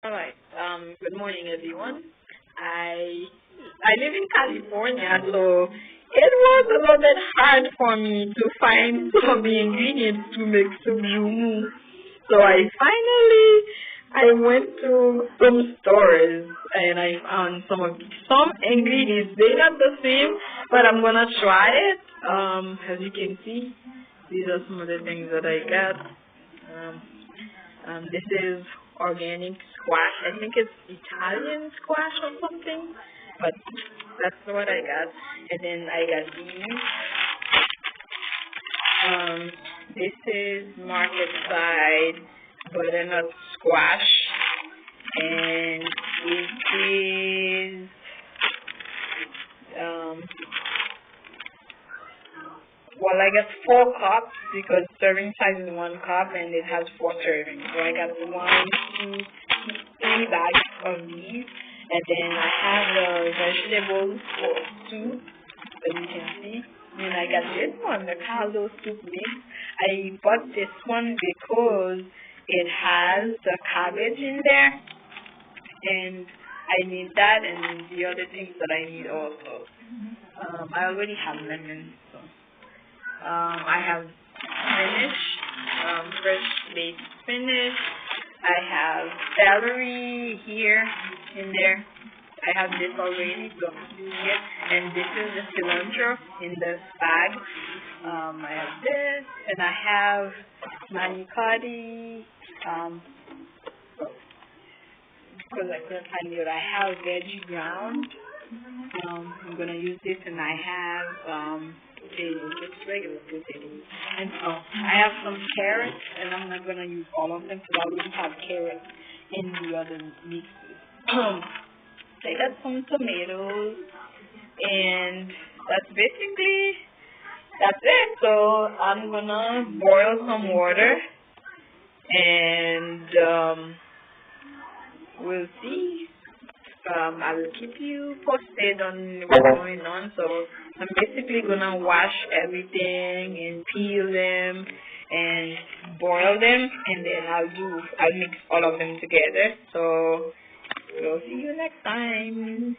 All right. Good morning, everyone. I live in California, so it was a little bit hard for me to find some of the ingredients to make soup Joumou. So I went to some stores and I found some ingredients. They're not the same, but I'm gonna try it. As you can see, these are some of the things that I got. This is organic squash. I think it's Italian squash or something, but that's what I got. And then I got these. This is market side butternut squash, and it is well, I got 4 cups because serving size is 1 cup and it has 4 servings. So I got 1, 2, 3 bags of these, and then I have the vegetables for soup, as you can see. And I got this one, the caldo soup mix. I bought this one because it has the cabbage in there, and I need that and the other things that I need also. I already have lemon, so. I have spinach, fresh baked spinach. I have celery here in there. I have this already, so yeah. And this is the cilantro in this bag. I have this, and I have manicotti. Because I couldn't find it, I have veggie ground. I'm gonna use this, and I have potatoes, just regular potatoes. And so I have some carrots, and I'm not gonna use all of them because I already have carrots in the other mixes. I got some tomatoes, and that's it. So I'm gonna boil some water, and we'll see. I will keep you posted on what's going on. So I'm basically gonna wash everything and peel them and boil them, and then I'll mix all of them together. So we'll see you next time.